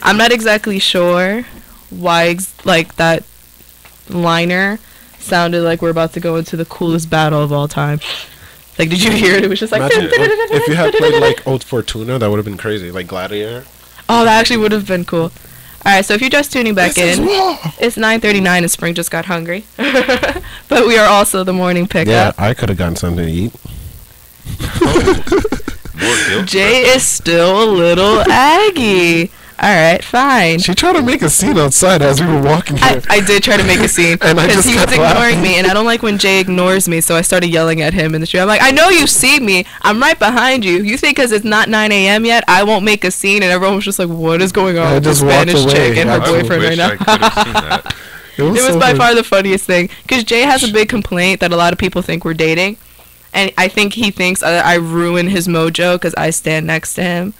I'm not exactly sure why like that liner sounded like we're about to go into the coolest battle of all time. Like, did you hear it? It was just like... Imagine if you had played, like, Old Fortuna, that would have been crazy. Like, Gladiator. Oh, that actually would have been cool. Alright, so if you're just tuning back in, it's 9:39 and Spring just got hungry. But we are also the morning pickup. Yeah, I could have gotten something to eat. Jay is still a little aggy. Alright, fine. She tried to make a scene outside as we were walking here. I did try to make a scene because he was ignoring me, and I don't like when Jay ignores me, so I started yelling at him in the street. I'm like, I know you see me. I'm right behind you. You think because it's not 9 a.m. yet, I won't make a scene? And everyone was just like, what is going on with the Spanish chick and her boyfriend right now? It was by far the funniest thing, because Jay has a big complaint that a lot of people think we're dating, and I think he thinks I ruin his mojo because I stand next to him.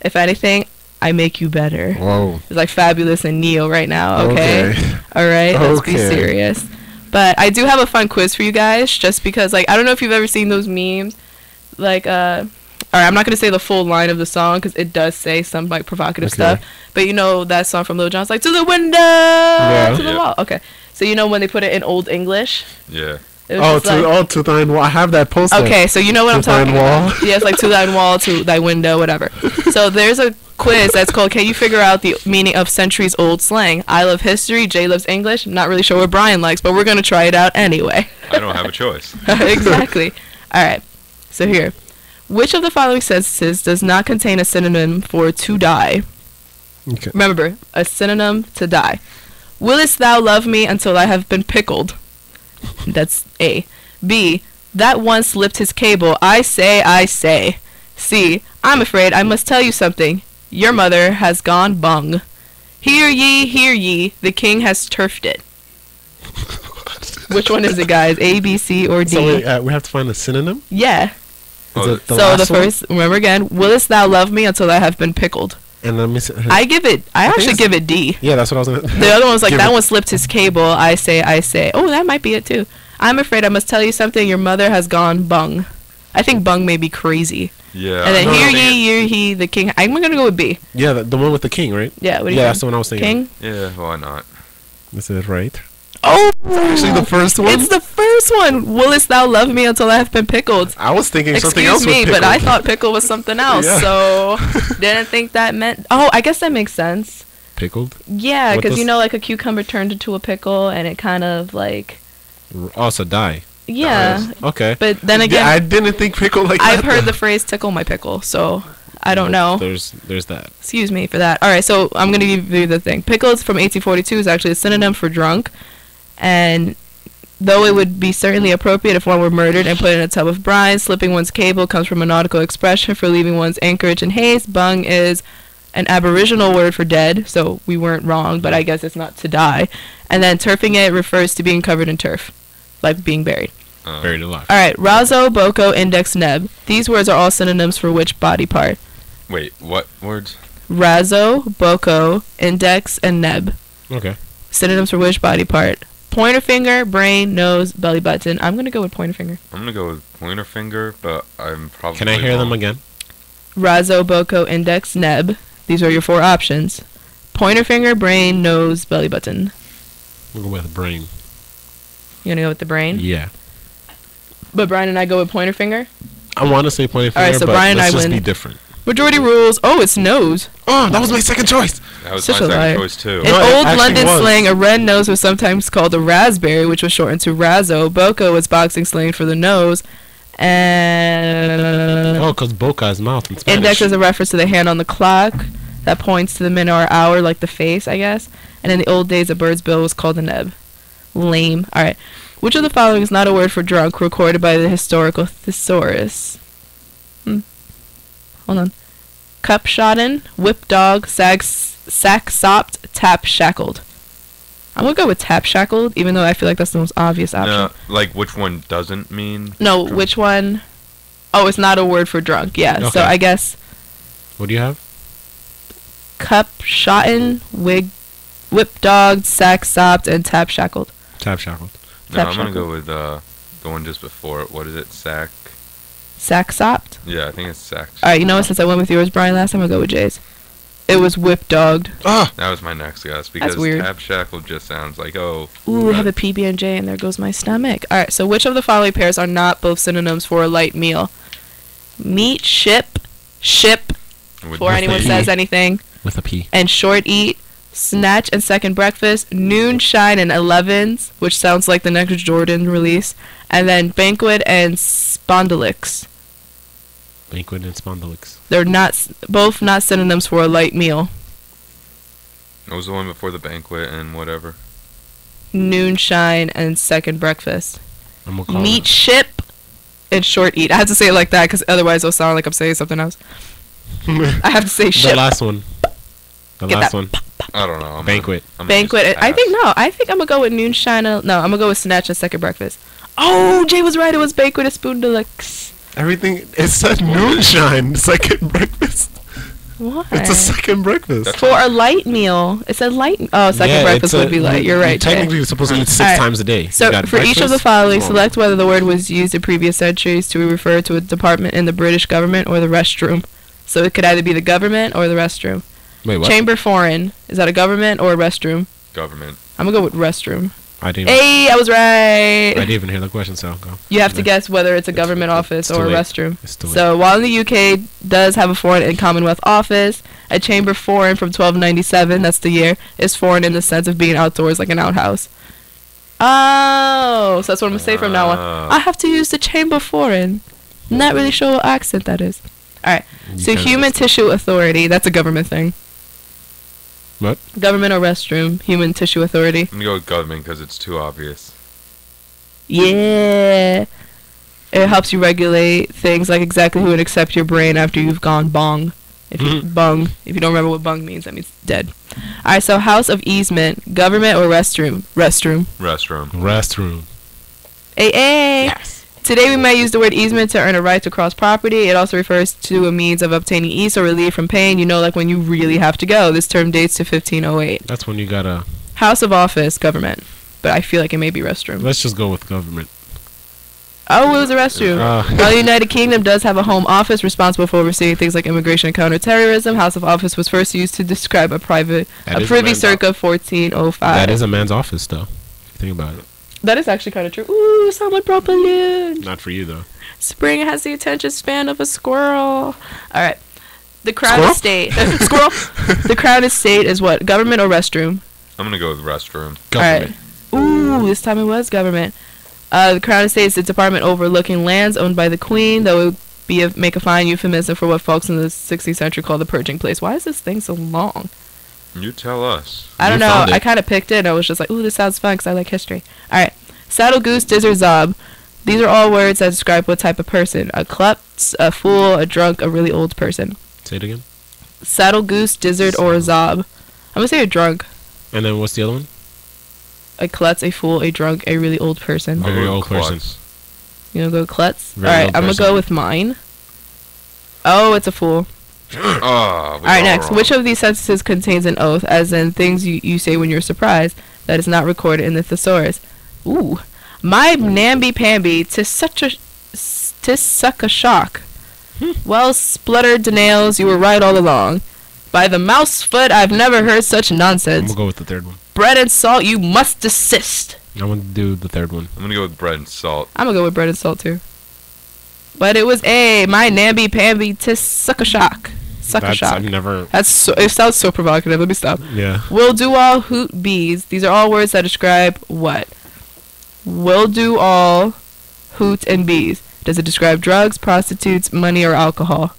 If anything, I make you better. Whoa. It's like Fabulous and Neo right now, okay? Alright, let's be serious. But I do have a fun quiz for you guys, just because, like, I don't know if you've ever seen those memes. Like, alright, I'm not going to say the full line of the song, because it does say some, like, provocative stuff. But you know that song from Lil Jon's, like, to the window, to the wall. Okay. So you know when they put it in Old English? Yeah. To thine wall. I have that poster. Okay, so you know what I'm talking about. Yeah, it's like to thine wall, to thy window, whatever. So there's a quiz that's called Can You Figure Out the Meaning of Centuries Old Slang? I love history, Jay loves English. I'm not really sure what Brian likes, but we're going to try it out anyway. I don't have a choice. Exactly. Alright, so here. Which of the following sentences does not contain a synonym for to die? Okay. Remember, a synonym to die. Willest thou love me until I have been pickled? That's A. B. That one slipped his cable. I say, I say. C. I'm afraid I must tell you something. Your mother has gone bung. Hear ye, the king has turfed it. Which one is it, guys? A, B, C, or D? So we have to find a synonym? Yeah. So the first, remember again, willest thou love me until I have been pickled? And let me I actually give it D. Yeah, that's what I was going to... The other one was like, that one slipped his cable. I say, I say. Oh, that might be it too. I'm afraid I must tell you something. Your mother has gone bung. I think bung may be crazy. Yeah. And then hear ye, the king. I'm going to go with B. Yeah, the one with the king, right? Yeah, what do you think? That's the one I was thinking. King? Yeah, why not? This is right. Oh! It's actually the first one? It's the first one. Willest thou love me until I have been pickled? I was thinking something else with Excuse me, but I thought pickle was something else, so didn't think that meant... Oh, I guess that makes sense. Pickled? Yeah, because you know, like a cucumber turned into a pickle, and it kind of like... Also die. Yeah. Okay. But then again... I didn't think pickle like I've heard the phrase tickle my pickle, so... I don't know. There's that. Excuse me for that. Alright, so I'm going to give you the thing. Pickles from 1842 is actually a synonym for drunk. And though it would be certainly appropriate if one were murdered and put in a tub of brine, slipping one's cable comes from a nautical expression for leaving one's anchorage in haste. Bung is an aboriginal word for dead, so we weren't wrong, but I guess it's not to die. And then turfing it refers to being covered in turf, like being buried. Buried alive. Alright, razo, boko, index, neb. These words are all synonyms for which body part? Wait, what words? Razo, boko, index, and neb. Okay. Synonyms for which body part? Pointer finger, brain, nose, belly button. I'm going to go with pointer finger. I'm going to go with pointer finger, but I'm probably Can I hear them again? Razo, boko, index, neb. These are your four options. Pointer finger, brain, nose, belly button. We'll go with brain. You going to go with the brain? Yeah. But Brian and I go with pointer finger? I want to say pointer finger, Alright, so but Brian and let's I just win. be different. Majority rules. Oh, it's nose. Oh, that was my second choice. That was Such my a liar. second choice too. In old London slang, a red nose was sometimes called a raspberry, which was shortened to razzo. Boko was boxing slang for the nose. And... Oh, because boca is mouth in Spanish. Index is a reference to the hand on the clock that points to the minute or hour, like the face, I guess. And in the old days, a bird's bill was called a neb. Lame. Alright. Which of the following is not a word for drunk recorded by the historical thesaurus? Hold on. Cup shodden, whip dog, sack sopped, tap shackled. I'm gonna go with tap shackled, even though I feel like that's the most obvious option. No, like which one doesn't mean? No, drunk? which one? Oh, it's not a word for drunk. Yeah, Okay. so I guess What do you have? cup shotten, whip dog, sack sopped, and tap shackled. Tap shackled. No, I'm gonna go with the one just before it. What is it? Sack Sack sopped? Yeah, I think it's sack. Alright, you know what? Since I went with yours, Brian, last time, I'll go with Jay's. It was whip-dogged. Ah! That was my next guess because weird. tab shackle just sounds like, oh. Ooh, I have a PB and J, and there goes my stomach. All right, so which of the following pairs are not both synonyms for a light meal? Meat, ship, before anyone says anything. With a P. And short eat, snatch and second breakfast, noon, shine, and 11s, which sounds like the next Jordan release, and then banquet and spondylix. Banquet and spondylix. They're both not synonyms for a light meal. What was the one before the banquet and whatever? Noon, shine, and second breakfast. I'm gonna call Meat, it. ship, and short eat. I have to say it like that because otherwise it'll sound like I'm saying something else. I have to say ship. The last one. The Get last that. one. I don't know. Banquet. Banquet. I think I'm gonna go with noon, shine. No, I'm gonna go with snatch and second breakfast. Oh, Jay was right. It was banquet and spoon deluxe. Everything. It said noonshine. Second breakfast. What? It's a second breakfast. For a light meal. It said light. Oh, second breakfast would be light. You're right. Technically, you're supposed to eat 6 times a day. So, for each of the following, select whether the word was used in previous centuries to refer to a department in the British government or the restroom. So, it could either be the government or the restroom. Wait, what? Chamber foreign. Is that a government or a restroom? Government. I'm going to go with restroom. I didn't. Hey, I was right. I didn't even hear the question, so go. You have to guess whether it's a government office or a restroom. It's too late. So while the UK does have a foreign and Commonwealth office, a chamber foreign from 1297, that's the year, is foreign in the sense of being outdoors like an outhouse. Oh, so that's what I'm going to say from now on. I have to use the chamber foreign. Not really sure what accent that is. Alright, so human tissue authority, that's a government thing. What? Government or restroom, human tissue authority. I'm gonna go with government because it's too obvious. Yeah. It helps you regulate things like exactly who would accept your brain after you've gone bong. If you bung. If you don't remember what bung means, that means dead. Alright, so house of easement, government or restroom? Restroom. Restroom. Hey. Yes. Today we might use the word easement to earn a right to cross property. It also refers to a means of obtaining ease or relief from pain. You know, like when you really have to go. This term dates to 1508. That's when you gotta... House of office, government. But I feel like it may be restroom. Let's just go with government. Oh, it was a restroom. While the United Kingdom does have a home office responsible for overseeing things like immigration and counterterrorism, House of Office was first used to describe a privy circa 1405. That is a man's office, though. Think about it. That is actually kind of true. Ooh, someone brought balloons. Not for you, though. Spring has the attention span of a squirrel. All right. The Crown Estate. Squirrel? The Crown Estate is what? Government or restroom? I'm gonna go with restroom. Government. All right. Ooh, this time it was government. The Crown Estate is the department overlooking lands owned by the Queen, though it would be make a fine euphemism for what folks in the 16th century called the purging place. Why is this thing so long? You tell us. I don't know. I kind of picked it. I was just like, ooh, this sounds fun because I like history. All right. Saddle, goose, dizzard, zob. These are all words that describe what type of person. A klutz, a fool, a drunk, a really old person. Say it again. Saddle, goose, dizzard, or a zob. I'm going to say a drunk. And then what's the other one? A klutz, a fool, a drunk, a really old person. Very old person. You going to go klutz? Very all right. old I'm going to go with mine. Oh, it's a fool. All right, next. Which of these sentences contains an oath, as in things you say when you're surprised, that is not recorded in the thesaurus? Ooh. My namby-pamby, 'tis suck a shock. Well, spluttered the nails, you were right all along. By the mouse foot, I've never heard such I'm nonsense. gonna go with the third one. Bread and salt, you must desist. I'm gonna do the third one. I'm gonna go with bread and salt. I'm gonna go with bread and salt, too. But it was A, my namby-pamby, 'tis suck a shock. Suck a shock. I've never... It sounds so provocative. Let me stop. Yeah. Will do all, hoot bees. These are all words that describe what? Will do all, hoot, and bees. Does it describe drugs, prostitutes, money, or alcohol?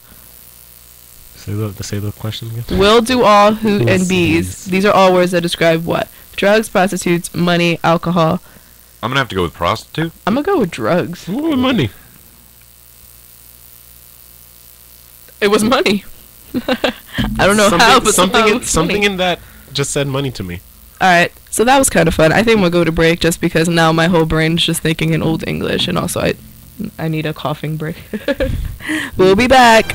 Say the question again. Will do all, hoot, and bees. These are all words that describe what? Drugs, prostitutes, money, alcohol. I'm gonna have to go with prostitute. I'm gonna go with drugs. Ooh, money. It was money. I don't know how, but something in that just said money to me. Alright, so that was kind of fun. I think we'll go to break just because now my whole brain is just thinking in Old English, and also I need a coughing break. We'll be back.